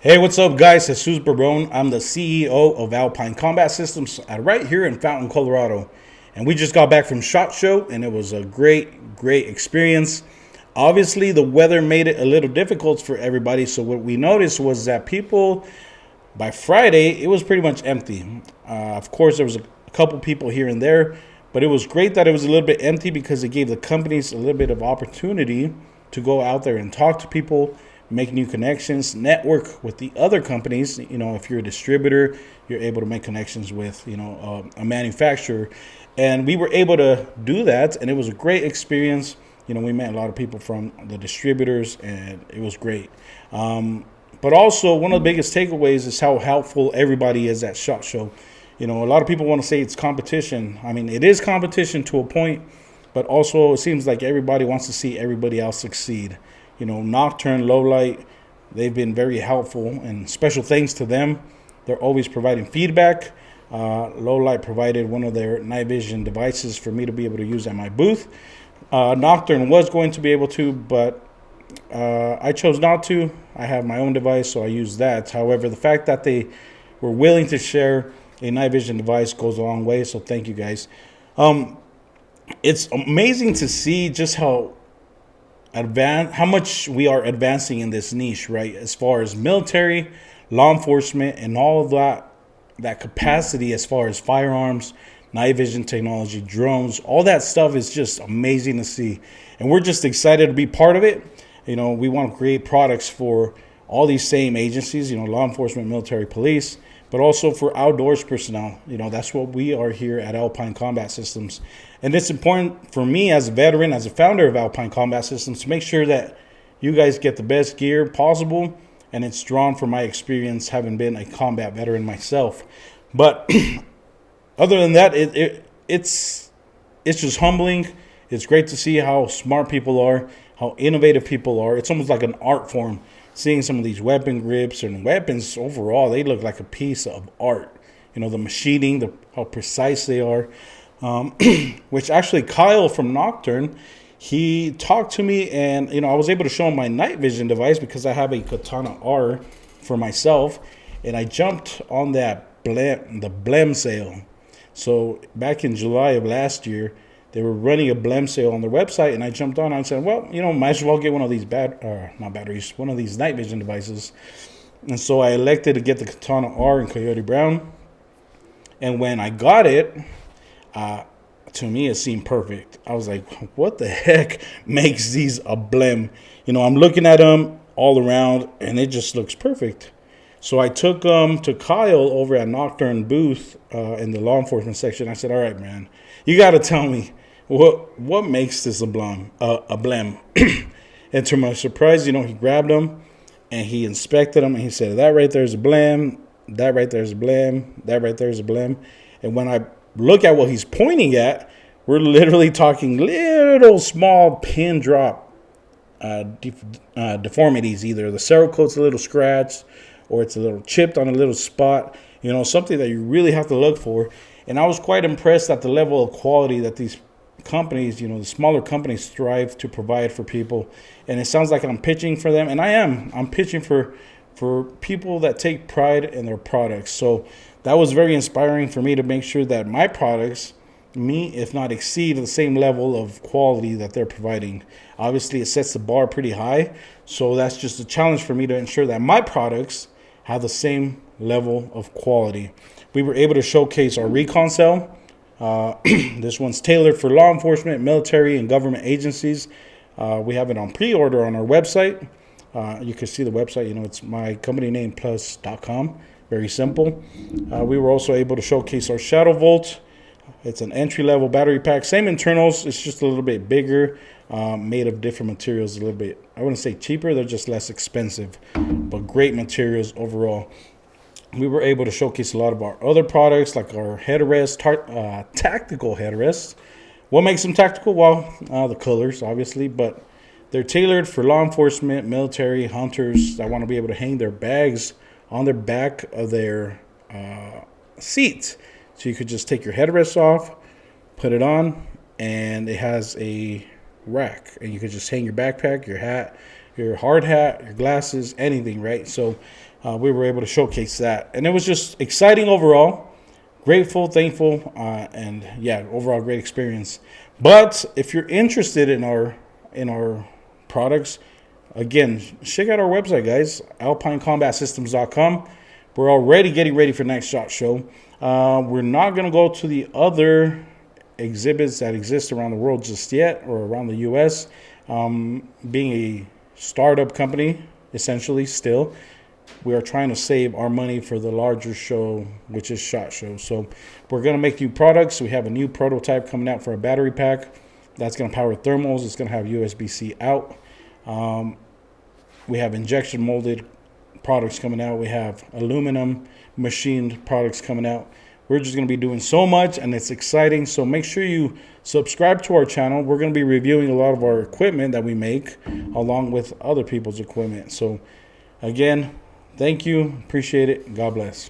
Hey, what's up, guys? Jesus Barbone. I'm the CEO of Alpine Combat Systems right here in Fountain, Colorado. And we just got back from SHOT Show, and it was a great experience. Obviously, the weather made it a little difficult for everybody. So what we noticed was that people, by Friday, it was pretty much empty. Of course, there was a couple people here and there, but it was great that it was a little bit empty because it gave the companies a little bit of opportunity to go out there and talk to people, make new connections, network with the other companies. You know, if you're a distributor, you're able to make connections with, a manufacturer. And we were able to do that, and it was a great experience. You know, we met a lot of people from the distributors, and it was great. But also, one of the biggest takeaways is how helpful everybody is at SHOT Show. You know, a lot of people want to say it's competition. I mean, it is competition to a point, but also it seems like everybody wants to see everybody else succeed. You know, Nocturn, Low Light, they've been very helpful, and special thanks to them. They're always providing feedback. Low Light provided one of their night vision devices for me to be able to use at my booth. Nocturn was going to be able to, but I chose not to. I have my own device, so I use that. However, the fact that they were willing to share a night vision device goes a long way, so thank you guys. It's amazing to see just how much we are advancing in this niche, right? As far as military, law enforcement, and all of that capacity as far as firearms, night vision technology, drones, all that stuff is just amazing to see. And we're just excited to be part of it. You know, we want to create products for all these same agencies, you know, law enforcement, military, police, but also for outdoors personnel. You know, that's what we are here at Alpine Combat Systems. And it's important for me as a veteran, as a founder of Alpine Combat Systems, to make sure that you guys get the best gear possible. And it's drawn from my experience having been a combat veteran myself. But other than that, it's just humbling. It's great to see how smart people are, how innovative people are. It's almost like an art form. Seeing some of these weapon grips and weapons overall, they look like a piece of art. You know, the machining, how precise they are. Which actually Kyle from Nocturn, he talked to me, and I was able to show him my night vision device because I have a Katana R for myself, and I jumped on the BLEM sale. So back in July of last year, they were running a BLEM sale on their website, and I jumped on and I said, well, might as well get one of these one of these night vision devices. And so I elected to get the Katana R in Coyote Brown. And when I got it, to me, it seemed perfect. I was like, what the heck makes these a BLEM? I'm looking at them all around, and it just looks perfect. So I took them to Kyle over at Nocturn booth in the law enforcement section. I said, all right, man, you got to tell me what makes this a BLEM. And to my surprise, he grabbed them, and he inspected them, and he said, that right there is a BLEM, that right there is a BLEM, that right there is a BLEM. And when I look at what he's pointing at, we're literally talking little small pin drop deformities. Either the Cerakote's a little scratched or it's a little chipped on a little spot, something that you really have to look for. And I was quite impressed at the level of quality that these companies, the smaller companies, strive to provide for people. And it sounds like I'm pitching for them, and I am. I'm pitching for people that take pride in their products. So that was very inspiring for me to make sure that my products meet, if not exceed, the same level of quality that they're providing. Obviously, it sets the bar pretty high. So that's just a challenge for me to ensure that my products have the same level of quality. We were able to showcase our Recon Cell. This one's tailored for law enforcement, military, and government agencies. We have it on pre-order on our website. You can see the website. It's my company name plus.com. Very simple. We were also able to showcase our Shadow Volt. It's an entry-level battery pack. Same internals. It's just a little bit bigger, made of different materials. A little bit, I wouldn't say cheaper. They're just less expensive, but great materials overall. We were able to showcase a lot of our other products, like our headrest, tactical headrests. What makes them tactical? Well, the colors, obviously, but they're tailored for law enforcement, military, hunters that want to be able to hang their bags on their back of their seat. So you could just take your headrest off, put it on, and it has a rack. And you could just hang your backpack, your hat, your hard hat, your glasses, anything, right? So we were able to showcase that. And it was just exciting overall. Grateful, thankful, and yeah, overall great experience. But if you're interested in our products, again, check out our website, guys, alpinecombatsystems.com. We're already getting ready for next SHOT Show. We're not going to go to the other exhibits that exist around the world just yet, or around the U.S. Being a startup company, essentially, still, we are trying to save our money for the larger show, which is SHOT Show. So we're going to make new products. We have a new prototype coming out for a battery pack that's going to power thermals. It's going to have USB-C out. We have injection molded products coming out. We have aluminum machined products coming out. We're just going to be doing so much, and it's exciting. So make sure you subscribe to our channel. We're going to be reviewing a lot of our equipment that we make along with other people's equipment. So again, thank you. Appreciate it. God bless.